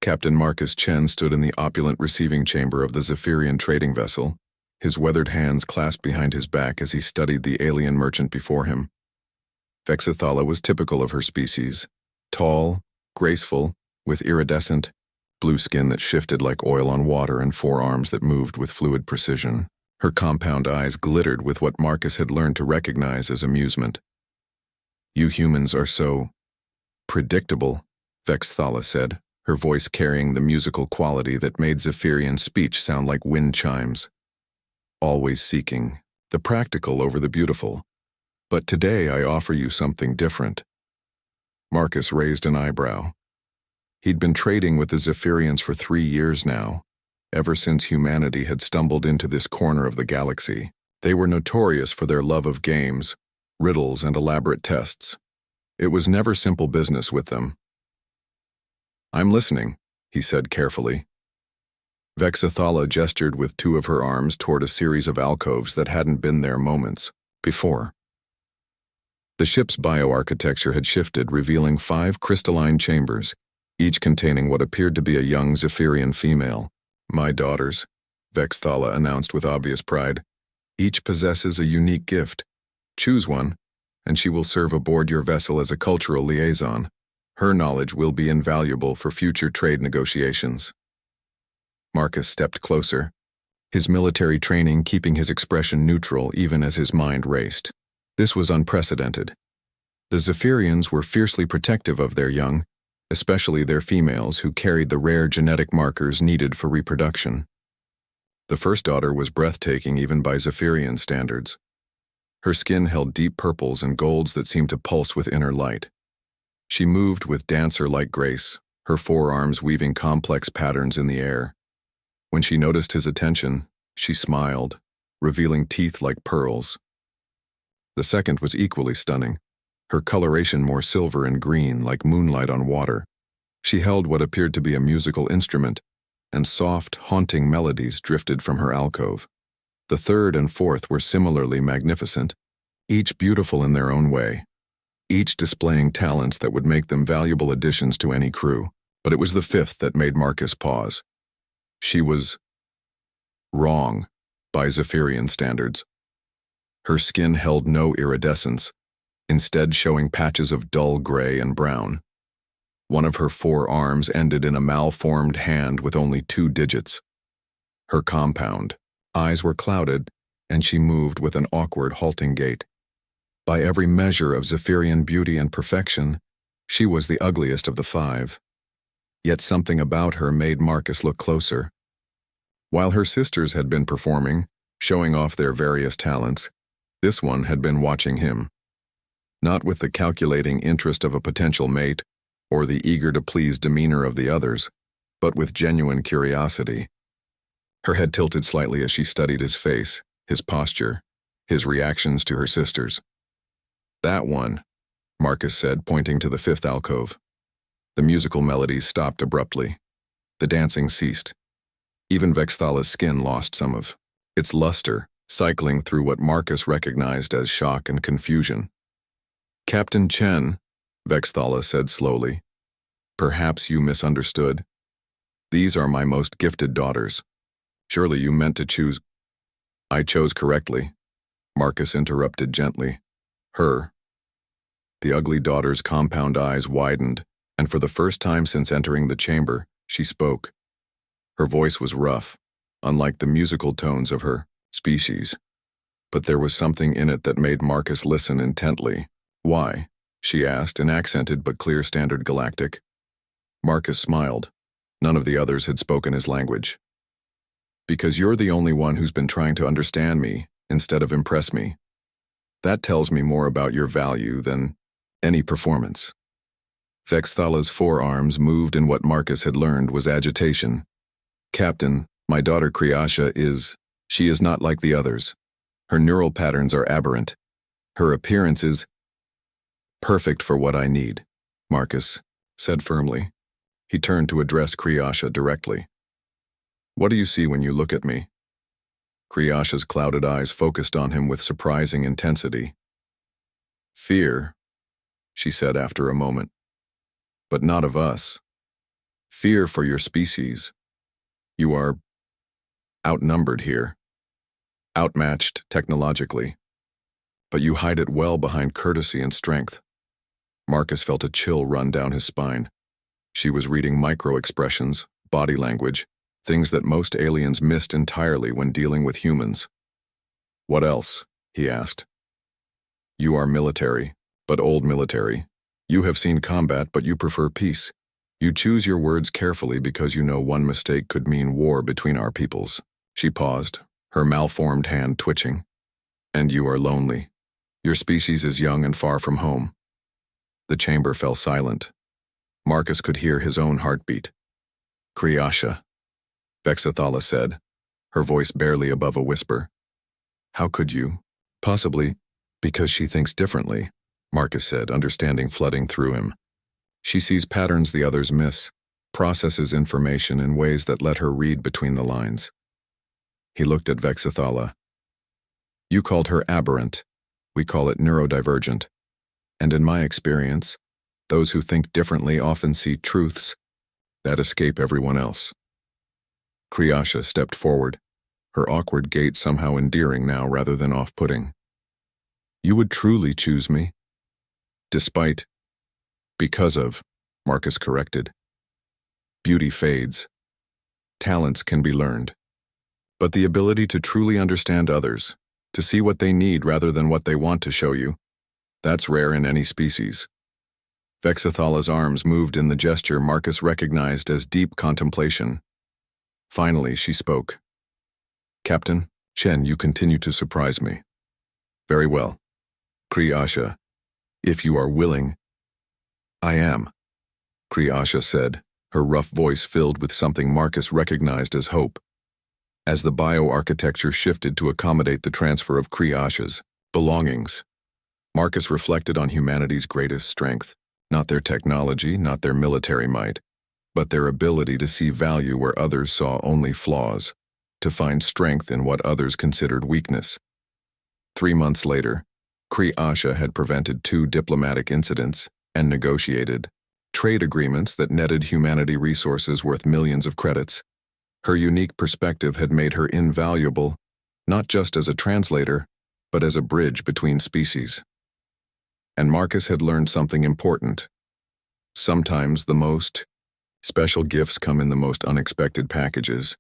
Captain Marcus Chen stood in the opulent receiving chamber of the Zephyrian trading vessel, his weathered hands clasped behind his back as he studied the alien merchant before him. Vexithala was typical of her species, tall, graceful, with iridescent, blue skin that shifted like oil on water and forearms that moved with fluid precision. Her compound eyes glittered with what Marcus had learned to recognize as amusement. "You humans are so predictable," Vexithala said, her voice carrying the musical quality that made Zephyrian speech sound like wind chimes. "Always seeking the practical over the beautiful. But today I offer you something different." Marcus raised an eyebrow. He'd been trading with the Zephyrians for 3 years now, ever since humanity had stumbled into this corner of the galaxy. They were notorious for their love of games, riddles, and elaborate tests. It was never simple business with them. "I'm listening," he said carefully. Vexithala gestured with 2 of her arms toward a series of alcoves that hadn't been there moments before. The ship's bioarchitecture had shifted, revealing 5 crystalline chambers, each containing what appeared to be a young Zephyrian female. "My daughters," Vexithala announced with obvious pride. "Each possesses a unique gift. Choose one, and she will serve aboard your vessel as a cultural liaison. Her knowledge will be invaluable for future trade negotiations." Marcus stepped closer, his military training keeping his expression neutral even as his mind raced. This was unprecedented. The Zephyrians were fiercely protective of their young, especially their females who carried the rare genetic markers needed for reproduction. The first daughter was breathtaking even by Zephyrian standards. Her skin held deep purples and golds that seemed to pulse with inner light. She moved with dancer-like grace, her forearms weaving complex patterns in the air. When she noticed his attention, she smiled, revealing teeth like pearls. The second was equally stunning, her coloration more silver and green like moonlight on water. She held what appeared to be a musical instrument, and soft, haunting melodies drifted from her alcove. The third and fourth were similarly magnificent, each beautiful in their own way, each displaying talents that would make them valuable additions to any crew. But it was the fifth that made Marcus pause. She was wrong by Zephyrian standards. Her skin held no iridescence, instead showing patches of dull gray and brown. One of her 4 arms ended in a malformed hand with only 2 digits. Her compound eyes were clouded, and she moved with an awkward, halting gait. By every measure of Zephyrian beauty and perfection, she was the ugliest of the 5. Yet something about her made Marcus look closer. While her sisters had been performing, showing off their various talents, this one had been watching him. Not with the calculating interest of a potential mate, or the eager-to-please demeanor of the others, but with genuine curiosity. Her head tilted slightly as she studied his face, his posture, his reactions to her sisters. "That one," Marcus said, pointing to the 5th alcove. The musical melodies stopped abruptly. The dancing ceased. Even Vexithala's skin lost some of its luster, cycling through what Marcus recognized as shock and confusion. "Captain Chen," Vexithala said slowly, "perhaps you misunderstood. These are my most gifted daughters. Surely you meant to choose—" "I chose correctly," Marcus interrupted gently. "Her." The ugly daughter's compound eyes widened, and for the first time since entering the chamber, she spoke. Her voice was rough, unlike the musical tones of her species, but there was something in it that made Marcus listen intently. "Why?" she asked in accented but clear Standard Galactic. Marcus smiled. None of the others had spoken his language. "Because you're the only one who's been trying to understand me instead of impress me. That tells me more about your value than any performance." Vexithala's forearms moved in what Marcus had learned was agitation. "Captain, my daughter she is not like the others. Her neural patterns are aberrant. Her appearance is perfect for what I need," Marcus said firmly. He turned to address Kriasha directly. "What do you see when you look at me?" Kriasha's clouded eyes focused on him with surprising intensity. "Fear," she said after a moment. "But not of us. Fear for your species. You are outnumbered here, outmatched technologically, but you hide it well behind courtesy and strength. Marcus felt a chill run down his spine. She was reading micro-expressions, body language, things that most aliens missed entirely when dealing with humans. "What else?" he asked. "You are military, but old military. You have seen combat, but you prefer peace. You choose your words carefully because you know one mistake could mean war between our peoples." She paused, her malformed hand twitching. "And you are lonely. Your species is young and far from home." The chamber fell silent. Marcus could hear his own heartbeat. "Kriasha," Vexathala said, her voice barely above a whisper. "How could you?" "Possibly because she thinks differently," Marcus said, understanding flooding through him. "She sees patterns the others miss, processes information in ways that let her read between the lines." He looked at Vexathala. "You called her aberrant. We call it neurodivergent. And in my experience, those who think differently often see truths that escape everyone else." Kriasha stepped forward, her awkward gait somehow endearing now rather than off-putting. "You would truly choose me?" Because of," Marcus corrected. "Beauty fades. Talents can be learned. But the ability to truly understand others, to see what they need rather than what they want to show you, that's rare in any species." Vexathala's arms moved in the gesture Marcus recognized as deep contemplation. Finally, she spoke. "Captain, Shen, you continue to surprise me." "Very well. Kriasha, if you are willing." "I am," Kriasha said, her rough voice filled with something Marcus recognized as hope. As the bioarchitecture shifted to accommodate the transfer of Kriasha's belongings, Marcus reflected on humanity's greatest strength, not their technology, not their military might, but their ability to see value where others saw only flaws, to find strength in what others considered weakness. 3 months later, Kriasha had prevented 2 diplomatic incidents and negotiated trade agreements that netted humanity resources worth millions of credits. Her unique perspective had made her invaluable, not just as a translator, but as a bridge between species. And Marcus had learned something important. Sometimes the most special gifts come in the most unexpected packages.